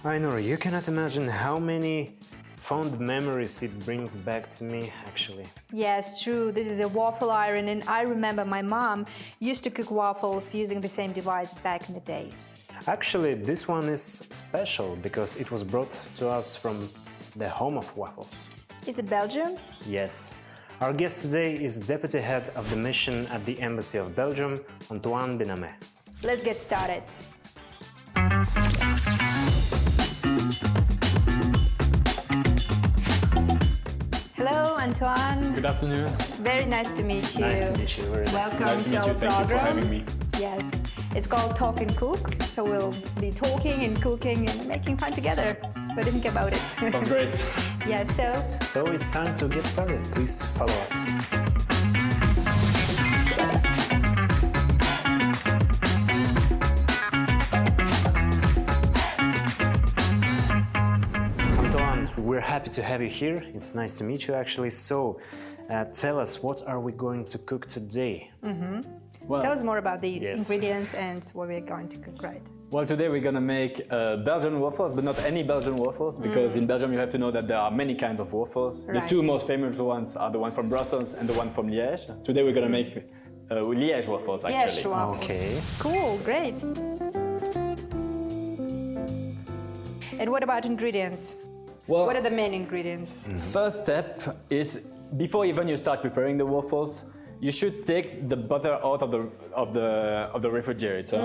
Ainur, you cannot imagine how many fond memories it brings back to me, actually. Yes, true. This is a waffle iron, and I remember my mom used to cook waffles using the same device back in the days. Actually, this one is special because it was brought to us from the home of waffles. Is it Belgium? Yes. Our guest today is Deputy Head of the Mission at the Embassy of Belgium, Antoine Binamée. Let's get started. Hello, Antoine. Good afternoon. Very nice to meet you. Nice to meet you. Very nice. Welcome Nice to meet our you. Thank program. you for having me. Yes, it's called Talk and Cook, so we'll be talking and cooking and making fun together. What do you think about it? Sounds great. Yeah, So it's time to get started. Please follow us. Antoine, we're happy to have you here. It's nice to meet you, actually. So, tell us, what are we going to cook today? Well, tell us more about the Yes. ingredients and what we're going to cook, right? well, today we're gonna make Belgian waffles, but not any Belgian waffles, because in Belgium you have to know that there are many kinds of waffles. Right. The two most famous ones are the one from Brussels and the one from Liège. Today we're gonna make Liège waffles, actually. Yes, waffles. Okay. Cool, great. And what about ingredients? Well, What are the main ingredients? first step is before even you start preparing the waffles, you should take the butter out of the refrigerator.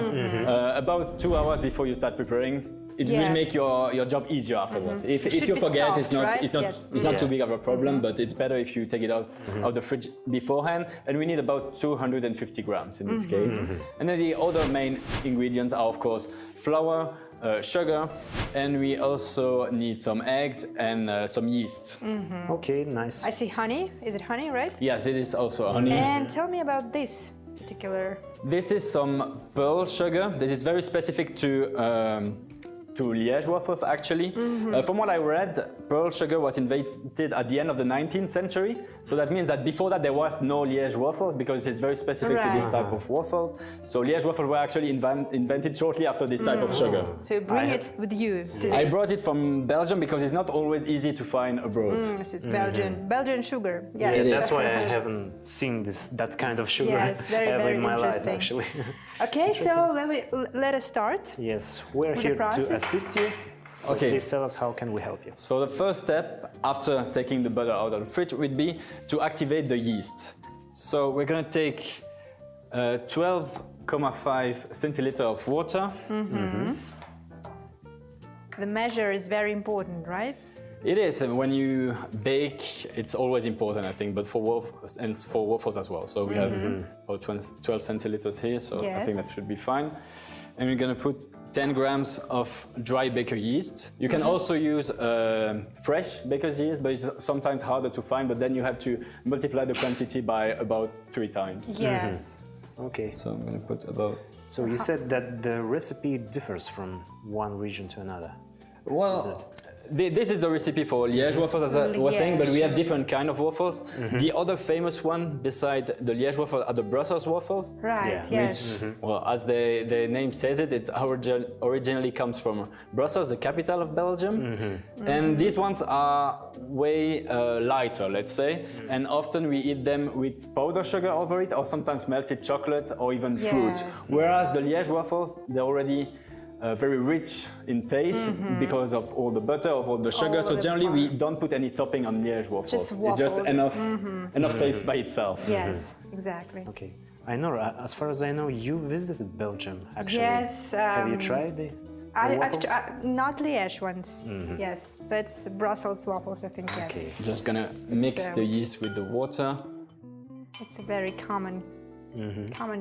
About 2 hours before you start preparing. It Yeah. will make your job easier afterwards. It If should you be forget, soft, it's not right? it's not Yes. it's not Yeah. too big of a problem. But it's better if you take it out of the fridge beforehand. And we need about 250 grams in this case. And then the other main ingredients are of course flour, sugar, and we also need some eggs and some yeast. Okay, nice. I see honey. Is it honey, right? Yes, it is also honey. And tell me about this particular. This is some pearl sugar. This is very specific to Liège waffles, actually. From what I read, pearl sugar was invented at the end of the 19th century. So that means that before that there was no Liège waffles because it's very specific to this Right. type of waffles. So Liège waffles were actually invented shortly after this type of sugar. So you bring I it with you I today. brought it from Belgium because it's not always easy to find abroad. This is Belgian sugar. Yeah, Yeah, It that's is. why I haven't seen that kind of sugar Yes, very, ever very in my life, interesting. actually. Okay, so let us start. Yes, we're With the here to process? assist you. So Okay. please tell us, how can we help you? So the first step after taking the butter out of the fridge would be to activate the yeast. So we're gonna take 12.5 centiliter of water. The measure is very important, right? It is, and when you bake, it's always important, I think, but for waffles and for waffles as well. So we have about 12 centiliters here, so I think that Yes. should be fine. And we're gonna put 10 grams of dry baker yeast. You can also use fresh baker's yeast, but it's sometimes harder to find, but then you have to multiply the quantity by about 3 times. Yes. Okay, So I'm gonna put about... so you said that the recipe differs from one region to another. Well, this is the recipe for Liège waffles, as I was saying, but we have different kind of waffles. The other famous one beside the Liège waffle are the Brussels waffles. Right, Yeah. yes. Well, as the name says it originally comes from Brussels, the capital of Belgium. And these ones are way lighter, let's say. And often we eat them with powder sugar over it, or sometimes melted chocolate, or even fruit. Yes, Whereas the Liège waffles, they're already very rich in taste because of all the butter, of all the sugar. All So the generally butter. we don't put any topping on Liège waffles. Just It's just waffles. enough taste by itself. Yes, exactly. Okay, I know. As far as I know, you visited Belgium, actually. Yes. Have you tried the I've waffles? not Liège ones, yes, but Brussels waffles, I think, yes. Okay. Just gonna mix the yeast with the water. It's a very common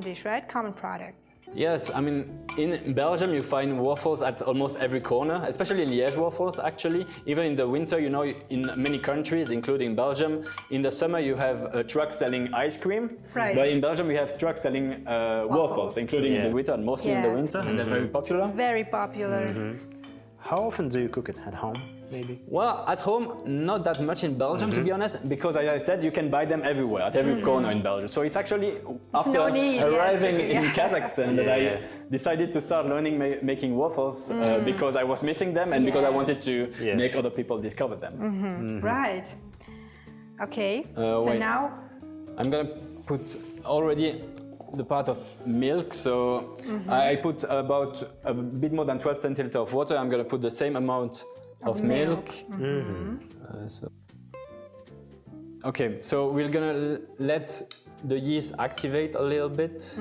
dish, right? Common product. Yes, I mean, in Belgium you find waffles at almost every corner, especially Liège waffles actually. Even in the winter, you know, in many countries, including Belgium, in the summer you have trucks selling ice cream. Right. But in Belgium we have trucks selling waffles, including in the winter and mostly in the winter, and they're very popular. It's very popular. How often do you cook it? At home, maybe? Well, at home, not that much in Belgium, to be honest, because as I said, you can buy them everywhere, at every corner in Belgium. So it's actually after arriving in Kazakhstan that I decided to start learning making waffles because I was missing them and because I wanted to make other people discover them. Right. Okay, so wait. now? I'm gonna put already the part of milk, so I put about a bit more than 12 centiliters of water. I'm gonna put the same amount of milk. Okay, so we're gonna let the yeast activate a little bit.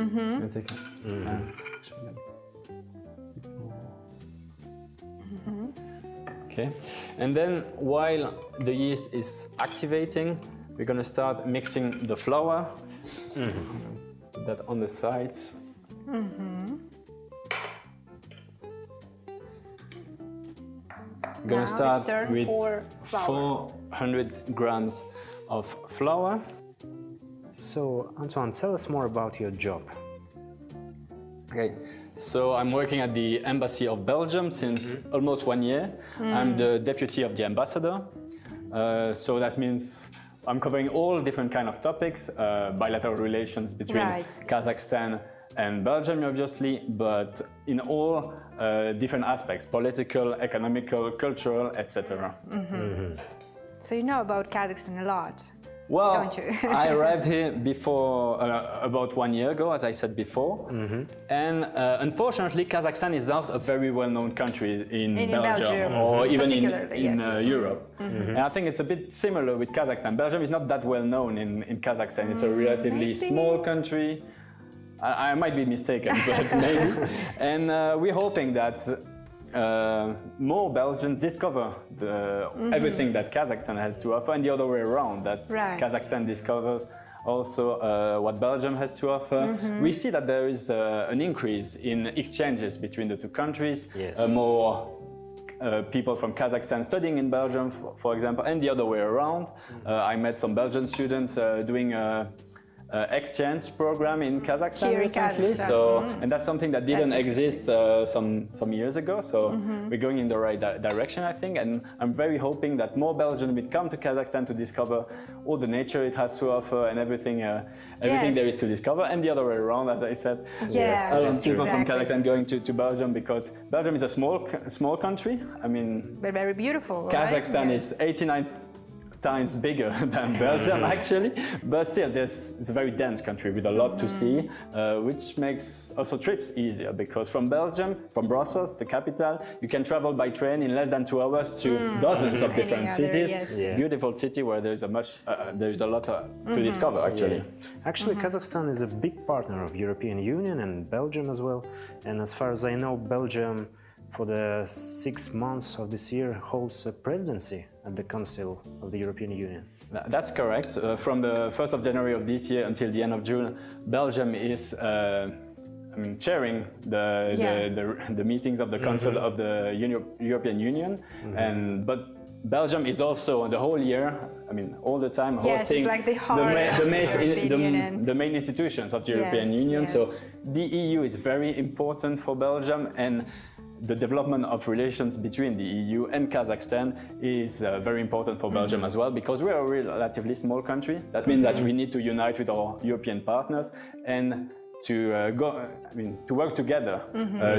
Okay, and then while the yeast is activating, we're gonna start mixing the flour. Put that on the sides. I'm gonna start with 400 grams of flour. So, Antoine, tell us more about your job. Okay, so I'm working at the Embassy of Belgium since almost 1 year. I'm the deputy of the ambassador. So that means I'm covering all different kind of topics, bilateral relations between Kazakhstan and Belgium, obviously, but in all different aspects, political, economical, cultural, etc. So you know about Kazakhstan a lot, well, don't you? I arrived here before, about 1 year ago, as I said before. And unfortunately, Kazakhstan is not a very well-known country in Belgium or even in Europe. And I think it's a bit similar with Kazakhstan. Belgium is not that well-known in Kazakhstan. It's a relatively small country. I might be mistaken, but maybe. And we're hoping that more Belgians discover everything that Kazakhstan has to offer, and the other way around, that Kazakhstan discovers also what Belgium has to offer. We see that there is an increase in exchanges between the two countries, more people from Kazakhstan studying in Belgium, for example, and the other way around. I met some Belgian students doing exchange program in Kazakhstan recently, and that's something that didn't exist some years ago. So we're going in the right direction, I think, and I'm very hoping that more Belgians will come to Kazakhstan to discover all the nature it has to offer and everything there is to discover, and the other way around, as I said. People from Kazakhstan going to Belgium, because Belgium is a small country. I mean, but very beautiful. Kazakhstan is 89 times bigger than Belgium actually, but still it's a very dense country with a lot to see, which makes also trips easier, because from Belgium, from Brussels, the capital, you can travel by train in less than 2 hours to dozens of different cities. Beautiful city where there's a lot to discover actually. Actually, Kazakhstan is a big partner of European Union and Belgium as well, and as far as I know, Belgium for the 6 months of this year holds a presidency at the Council of the European Union. That's correct. From the 1st of January of this year until the end of June, Belgium is chairing the meetings of the Council of the European Union, but Belgium is also the whole year, all the time hosting the main institutions of the European Union. So the EU is very important for Belgium, and the development of relations between the EU and Kazakhstan is very important for Belgium as well, because we are a relatively small country. That means that we need to unite with our European partners and to work together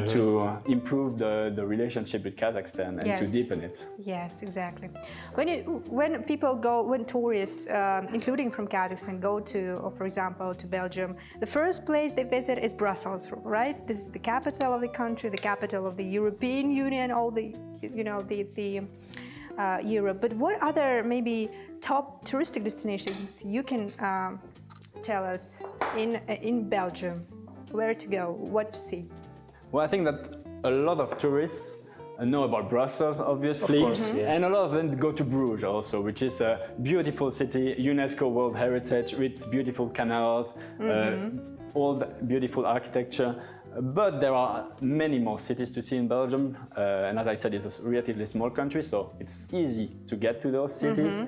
to improve the relationship with Kazakhstan and to deepen it. Yes, exactly. When tourists, including from Kazakhstan, go to, for example, to Belgium, the first place they visit is Brussels, right? This is the capital of the country, the capital of the European Union, all the, Europe. But what other maybe top touristic destinations you can tell us in Belgium? Where to go, what to see? Well, I think that a lot of tourists know about Brussels, obviously, of course, and a lot of them go to Bruges also, which is a beautiful city, UNESCO World Heritage, with beautiful canals, old beautiful architecture. But there are many more cities to see in Belgium, and as I said, it's a relatively small country, so it's easy to get to those cities.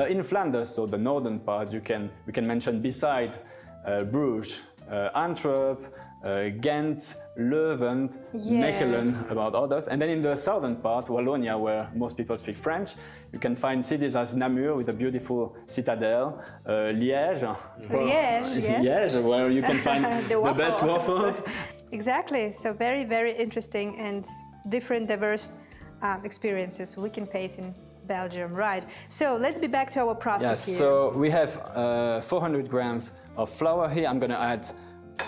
In Flanders, so the northern part, we can mention beside Bruges, Antwerp, Ghent, Leuven, Mechelen, about others. And then in the southern part, Wallonia, where most people speak French, you can find cities as Namur with a beautiful citadel, Liège, yes. Liège, where you can find the best waffles. Exactly. So very, very interesting and different, diverse experiences we can face in Belgium, right? So let's be back to our process here. So we have 400 grams of flour here. I'm going to add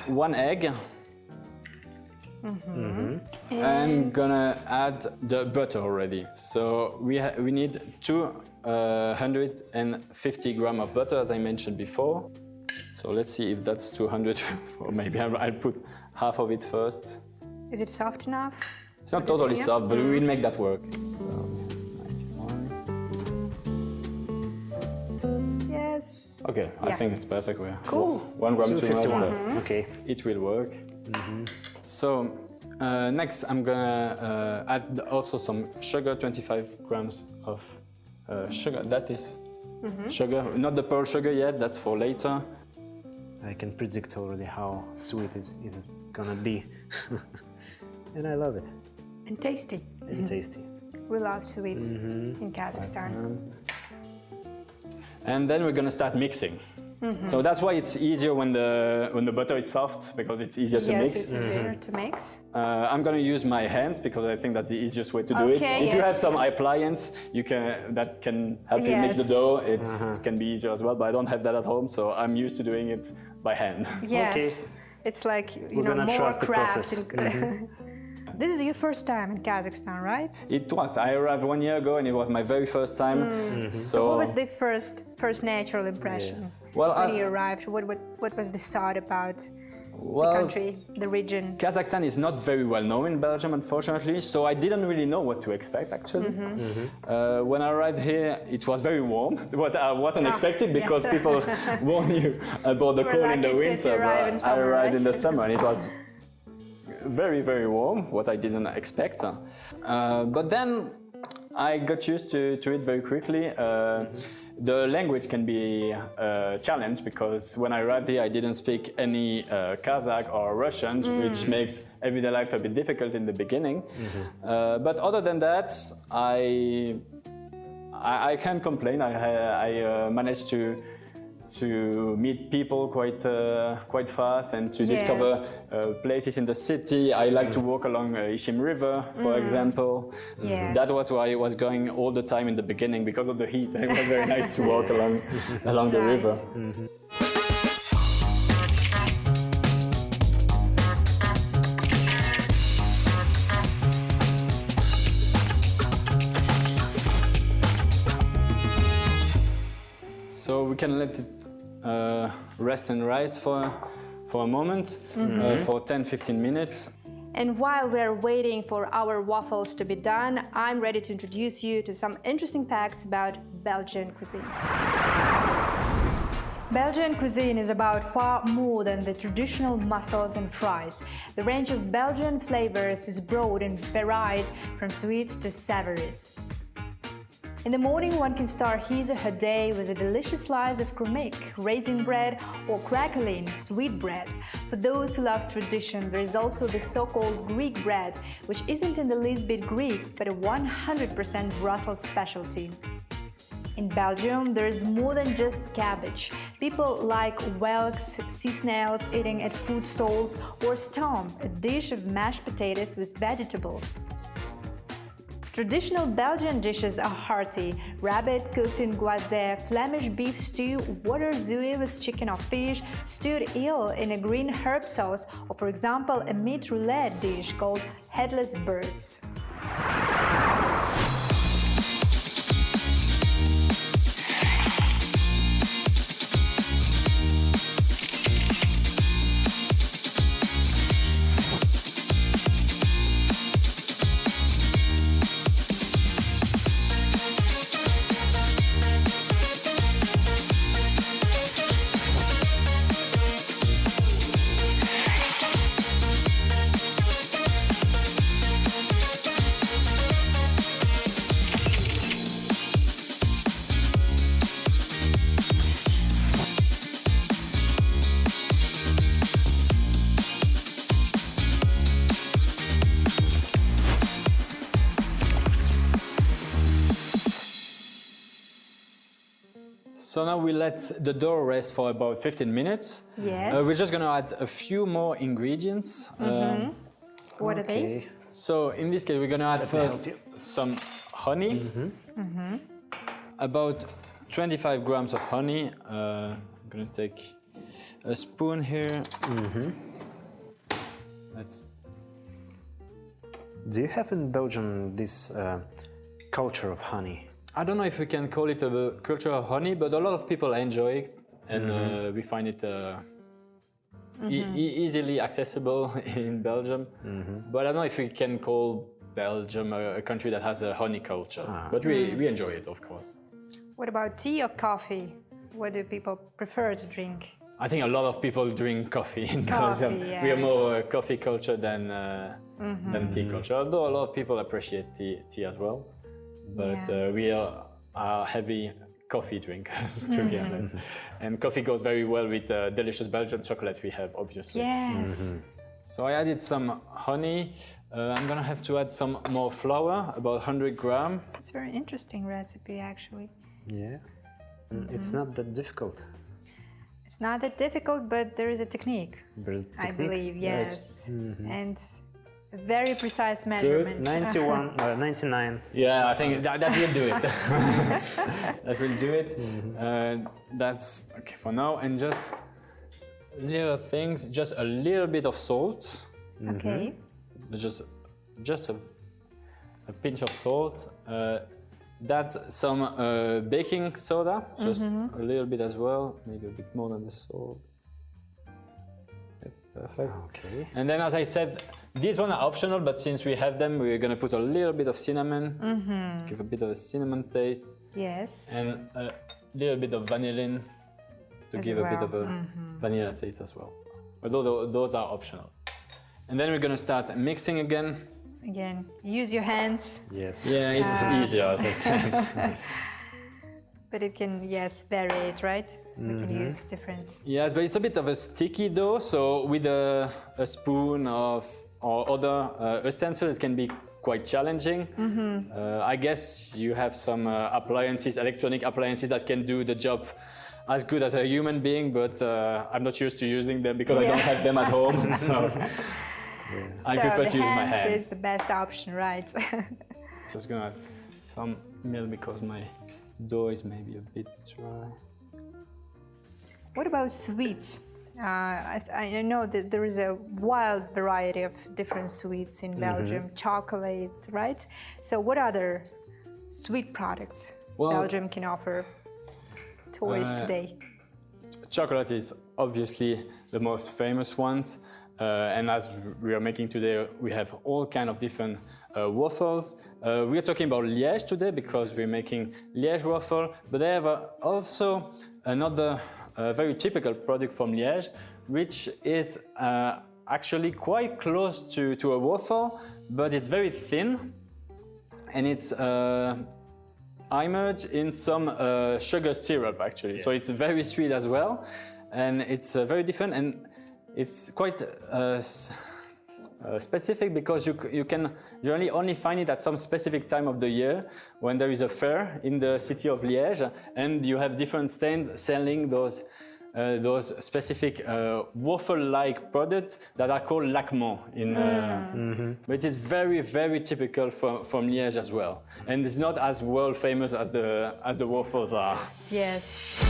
1 egg. I'm gonna add the butter already. So we need 250 grams of butter, as I mentioned before. So let's see if that's 200, or maybe I'll put half of it first. Is it soft enough? It's not totally soft, but we will make that work. So 91. Yes. Okay, I think it's perfect. We're cool. 1 gram too much, but Okay. it will work. So next I'm gonna add also some sugar, 25 grams of sugar. That is sugar, not the pearl sugar yet, that's for later. I can predict already how sweet it's gonna be. And I love it. And tasty. And tasty. We love sweets in Kazakhstan. And then we're gonna start mixing. So that's why it's easier when the butter is soft, because it's easier to mix. Yes, it's easier to mix. I'm gonna use my hands because I think that's the easiest way to do it. If you have some appliance, that can help you mix the dough. It can be easier as well, but I don't have that at home, so I'm used to doing it by hand. Yes, it's like more craft. This is your first time in Kazakhstan, right? It was. I arrived 1 year ago, and it was my very first time. So what was the first natural impression when you arrived? What was the thought about the country, the region? Kazakhstan is not very well known in Belgium, unfortunately, so I didn't really know what to expect, actually. When I arrived here, it was very warm, what I wasn't expecting, because people warn you about the cold in the winter, but I arrived in the summer, and it was very, very warm, what I didn't expect. But then I got used to it very quickly. The language can be a challenge, because when I arrived here I didn't speak any Kazakh or Russian, which makes everyday life a bit difficult in the beginning. But other than that, I can't complain. I managed to meet people quite fast and to discover places in the city. I like to walk along Ishim River, for example. That was why I was going all the time in the beginning, because of the heat. It was very nice to walk along the river. So we can let it rest and rise for a moment, for 10-15 minutes. And while we're waiting for our waffles to be done, I'm ready to introduce you to some interesting facts about Belgian cuisine. Belgian cuisine is about far more than the traditional mussels and fries. The range of Belgian flavors is broad and varied, from sweets to savories. In the morning, one can start his or her day with a delicious slice of krumik, raisin bread, or crackling sweet bread. For those who love tradition, there is also the so-called Greek bread, which isn't in the least bit Greek, but a 100% Brussels specialty. In Belgium, there is more than just cabbage. People like whelks, sea snails eating at food stalls, or stomp, a dish of mashed potatoes with vegetables. Traditional Belgian dishes are hearty: rabbit cooked in goisette, Flemish beef stew, water zooey with chicken or fish, stewed eel in a green herb sauce, or for example a meat roulette dish called headless birds. So now we let the dough rest for about 15 minutes. Yes. We're just gonna add a few more ingredients. What are they? So in this case, we're gonna add first some honey. About 25 grams of honey. I'm gonna take a spoon here. Do you have in Belgium this culture of honey? I don't know if we can call it a culture of honey, but a lot of people enjoy it, and we find it easily accessible in Belgium. But I don't know if we can call Belgium a country that has a honey culture. But we enjoy it, of course. What about tea or coffee? What do people prefer to drink? I think a lot of people drink coffee in Belgium. Yes. We are more a coffee culture than tea culture, although a lot of people appreciate tea as well. But we are heavy coffee drinkers, to be honest. And coffee goes very well with the delicious Belgian chocolate we have, obviously. Yes. So I added some honey. I'm gonna have to add some more flour, about 100 grams. It's a very interesting recipe, actually. Yeah. It's not that difficult. It's not that difficult, but there is a technique. There's I technique. believe, yes. And a very precise measurement. 99. Yeah, I think that will do it. That will do it. That's okay for now. And just little things, just a little bit of salt. Okay. Just a pinch of salt. That's some baking soda, just a little bit as well, maybe a bit more than the salt. Yep, perfect. Okay. And then, as I said, these ones are optional, but since we have them, we're gonna put a little bit of cinnamon, give a bit of a cinnamon taste, Yes. and a little bit of vanillin to As give a bit well. of a vanilla taste as well. Although those are optional. And then we're gonna start mixing again. Again, use your hands, Yes. Yeah, it's easier, as I said. but it can, yes, vary it, right? We can use different. Yes, but it's a bit of a sticky dough, so with a spoon or other utensils, it can be quite challenging. I guess you have some appliances, electronic appliances that can do the job as good as a human being, but I'm not used to using them because I don't have them at home. So I prefer to use my hands. Is the best option, right? Just gonna add some milk because my dough is maybe a bit dry. What about sweets? I know that there is a wild variety of different sweets in Belgium, chocolates, right? So what other sweet products Belgium can offer tourists today? Chocolate is obviously the most famous ones. And as we are making today, we have all kind of different waffles. We are talking about Liège today because we're making Liège waffle, but they have also another very typical product from Liège, which is actually quite close to a waffle, but it's very thin, and it's immersed in some sugar syrup actually. So it's very sweet as well, and it's very different, and it's quite specific because you can generally only find it at some specific time of the year when there is a fair in the city of Liège, and you have different stands selling those specific waffle-like products that are called lacments. But it is very, very typical from Liège as well, and it's not as world famous as the waffles are. Yes.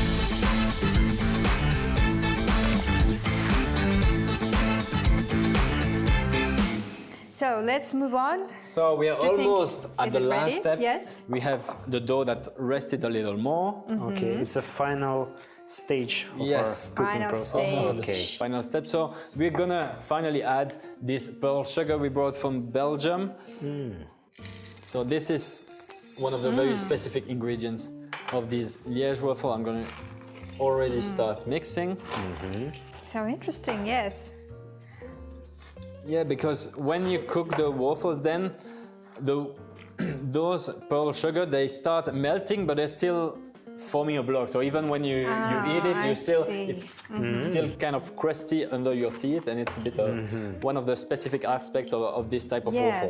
So let's move on. So we are almost at the last step. Yes. We have the dough that rested a little more. Okay, it's a final stage of our cooking Final process. stage. Okay. Final step. So we're gonna finally add this pearl sugar we brought from Belgium. So this is one of the very specific ingredients of this Liège waffle. I'm gonna already start mixing. So interesting, yes. Yeah, because when you cook the waffles, then those pearl sugar, they start melting, but they're still forming a block. So even when you eat it, it's still kind of crusty under your feet, and it's a bit of one of the specific aspects of this type of waffle.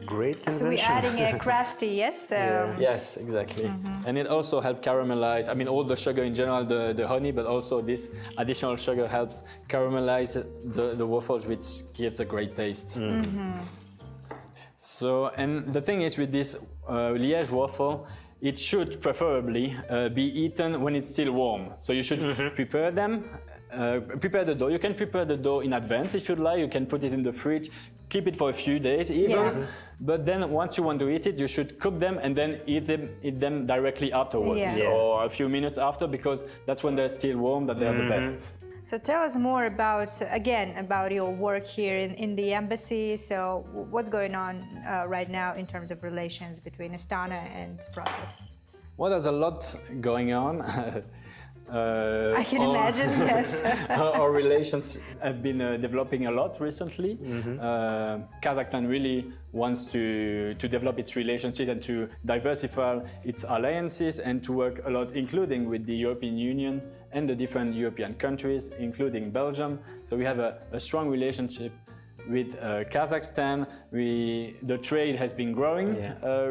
great invention. So we're adding a crusty, yes? Yes, exactly. And it also helps caramelize, I mean, all the sugar in general, the honey, but also this additional sugar helps caramelize the waffles, which gives a great taste. So, and the thing is with this Liège waffle, it should preferably be eaten when it's still warm. So you should prepare them, prepare the dough. You can prepare the dough in advance if you'd like. You can put it in the fridge, keep it for a few days even. But then once you want to eat it, you should cook them and then eat them directly afterwards, or a few minutes after, because that's when they're still warm that they're the best. So tell us more about, again, about your work here in the embassy. So what's going on right now in terms of relations between Astana and Brussels? Well, there's a lot going on. I can imagine, yes. Our relations have been developing a lot recently. Kazakhstan really wants to develop its relationship and to diversify its alliances and to work a lot, including with the European Union and the different European countries, including Belgium. So we have a strong relationship with Kazakhstan. The trade has been growing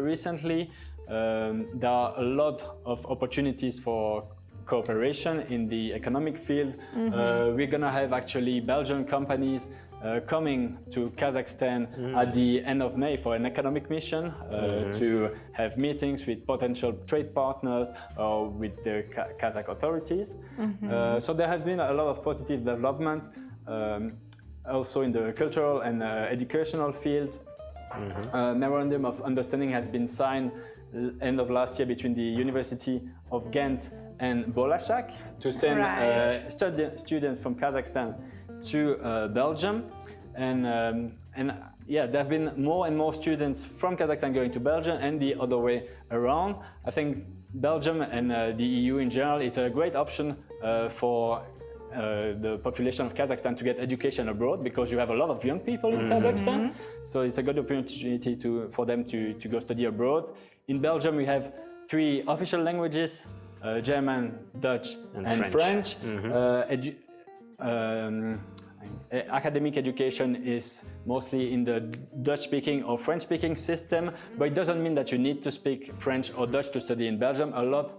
recently. There are a lot of opportunities for cooperation in the economic field. We're gonna have actually Belgian companies coming to Kazakhstan at the end of May for an economic mission to have meetings with potential trade partners or with the Kazakh authorities. So there have been a lot of positive developments also in the cultural and educational field. A memorandum of understanding has been signed end of last year between the University of Ghent and Bolashak to send students from Kazakhstan to Belgium, and yeah, there have been more and more students from Kazakhstan going to Belgium and the other way around. I think Belgium and the EU in general is a great option for the population of Kazakhstan to get education abroad, because you have a lot of young people in Kazakhstan, so it's a good opportunity for them to go study abroad. In Belgium we have 3 official languages, German, Dutch and French. Academic education is mostly in the Dutch-speaking or French-speaking system, but it doesn't mean that you need to speak French or Dutch to study in Belgium. A lot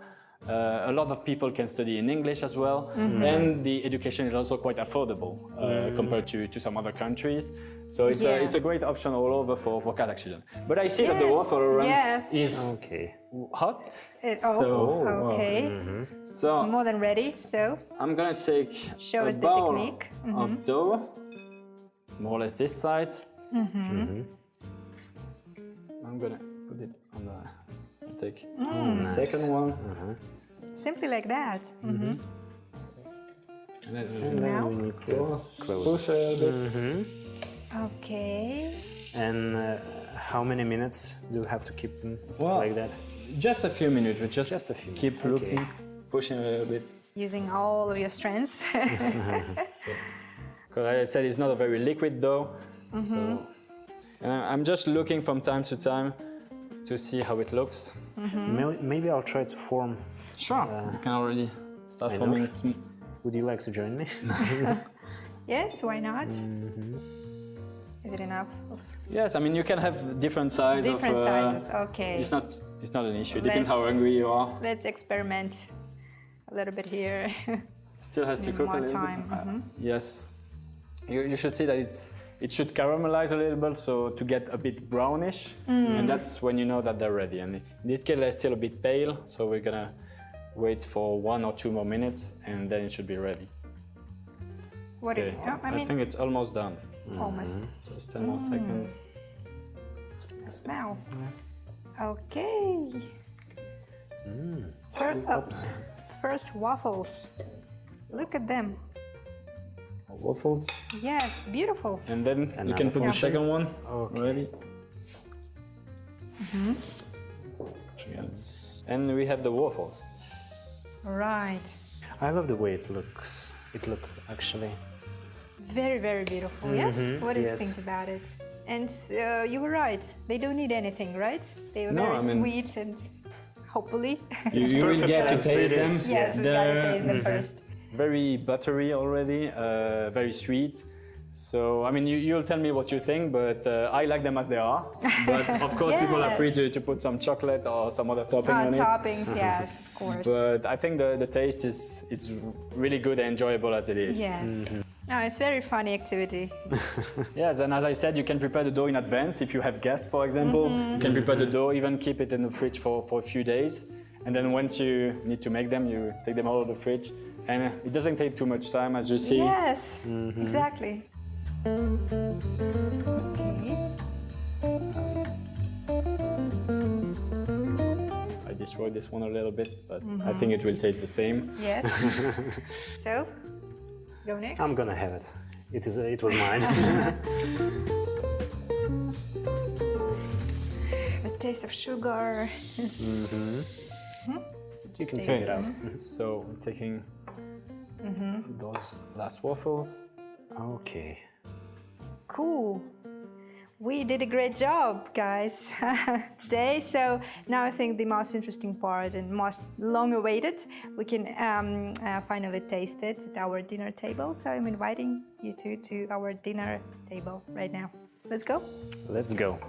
of people can study in English as well, and the education is also quite affordable compared to some other countries. So it's a great option all over for Kazakh students. But I see that the waffle run is hot. So it's more than ready. So I'm gonna take show us a the bowl technique of dough, more or less this side. I'm gonna put it on the. Take the second one. Simply like that. And then Now? we need to close. Push a bit. Okay. And how many minutes do you have to keep them like that? Just a few minutes. We just a few keep minutes. looking, pushing a little bit. Using all of your strengths. Because I said it's not a very liquid dough. So, and I'm just looking from time to time to see how it looks. Maybe I'll try to form. Sure. You can already start forming. Would you like to join me? Yes, why not? Is it enough? Yes, I mean you can have different sizes. Different sizes. Okay. It's not an issue. It depends how hungry you are. Let's experiment a little bit here. Still has to cook a more little time. bit. Yes. You should see that it should caramelize a little bit, so to get a bit brownish, and that's when you know that they're ready. And in this case, they're still a bit pale, so we're gonna wait for 1 or 2 more minutes, and then it should be ready. What is it? Oh, I think it's almost done. Almost. Just 10 more seconds. The smell. Okay. First waffles. Look at them. Waffles. Yes, beautiful. And then you can put the second one already. And we have the waffles. Right. I love the way it looks. It looks actually Very, very beautiful. Yes. What do you think about it? And you were right. They don't need anything, right? They were very sweet and hopefully. You will get to taste them. Yes, we got to taste them first. Very buttery already, very sweet. So, I mean, you'll tell me what you think, but I like them as they are. But of course, people are free to put some chocolate or some other topping on it. Toppings, yes, of course. But I think the taste is really good and enjoyable as it is. Yes. No, it's very funny activity. Yes, and as I said, you can prepare the dough in advance. If you have guests, for example, you can prepare the dough, even keep it in the fridge for a few days. And then once you need to make them, you take them out of the fridge. And it doesn't take too much time, as you see. Yes, exactly. Okay. I destroyed this one a little bit, but I think it will taste the same. Yes. So, go next. I'm gonna have it. It was mine. The taste of sugar. You can take it out. So I'm taking those last waffles. Okay. Cool. We did a great job, guys, today. So now I think the most interesting part and most long-awaited, we can finally taste it at our dinner table. So I'm inviting you two to our dinner table right now. Let's go. Let's go.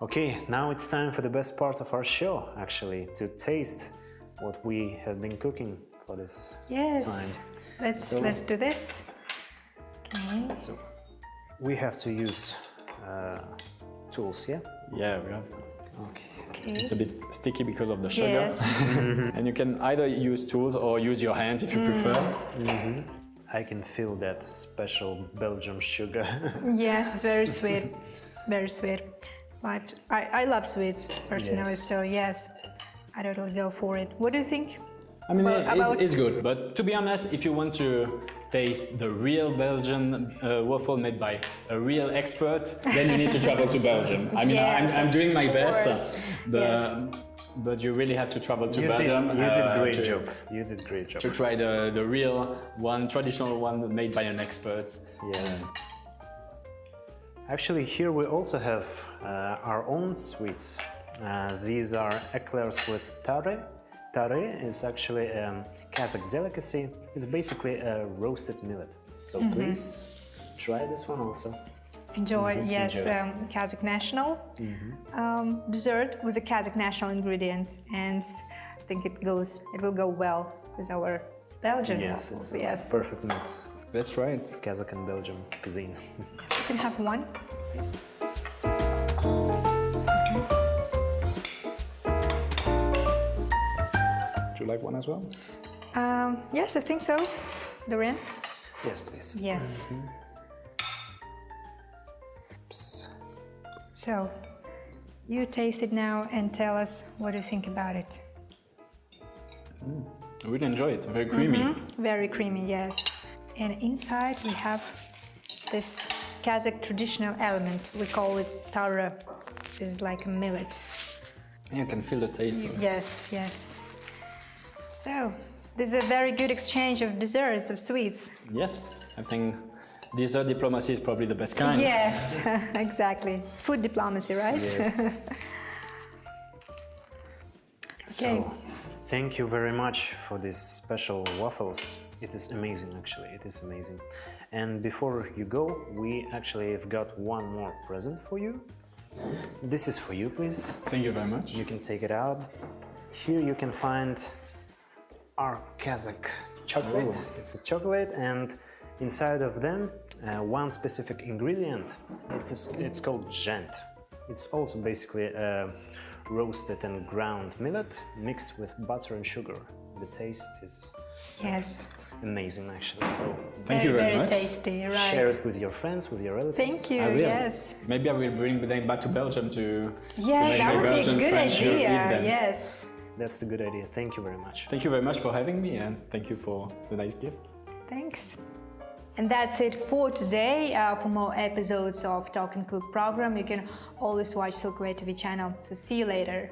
Okay, now it's time for the best part of our show, actually, to taste what we have been cooking for this Yes. time. Let's do this. Okay. So we have to use tools, yeah? Yeah, we have. Okay. It's a bit sticky because of the sugar. Yes. And you can either use tools or use your hands if you prefer. I can feel that special Belgian sugar. Yes, it's very sweet. Very sweet. But I love sweets personally, Yes. so yes, I totally go for it. What do you think? I mean, About- it's good, but to be honest, if you want to taste the real Belgian waffle made by a real expert, then you need to travel to Belgium. I mean, Yes, I'm doing my of best, course. Yes. but you really have to travel to You did Belgium. great to, job. You did great job. To try the real one, traditional one made by an expert. Yes. Actually, here we also have our own sweets. These are eclairs with tare. Tare is actually a Kazakh delicacy. It's basically a roasted millet. So please try this one also. Enjoy, yes, enjoy. Kazakh national dessert with a Kazakh national ingredient, and I think it will go well with our Belgian Yes, waffles. it's Yes. a perfect mix. Let's try it. Kazakh and Belgian cuisine. So you can have one. Yes. Do you like one as well? Yes, I think so. Dorian? Yes, please. Yes. Oops. So, you taste it now and tell us what you think about it. I really enjoy it. Very creamy. Very creamy, yes. And inside we have this Kazakh traditional element. We call it tara. This is like a millet. You can feel the taste. Yes, yes. So, this is a very good exchange of desserts, of sweets. Yes, I think dessert diplomacy is probably the best kind. Yes, exactly. Food diplomacy, right? Yes. Okay. So, thank you very much for these special waffles. It is amazing, actually. It is amazing. And before you go, we actually have got one more present for you. This is for you, please. Thank you very much. You can take it out. Here you can find our Kazakh chocolate. Oh. It's a chocolate, and inside of them, one specific ingredient. It's called zhent. It's also basically roasted and ground millet mixed with butter and sugar. The taste is Yes. amazing, actually. So Thank you very much. tasty, right? share it with your friends, with your relatives. Thank you, I will. yes. Maybe I will bring them back to Belgium to Yes, make that my would be a Belgian good friends eat idea, them. yes. That's the good idea. Thank you very much. Thank you very much for having me, and thank you for the nice gift. Thanks. And that's it for today. For more episodes of Talk and Cook program, you can always watch Silkway TV channel. So see you later.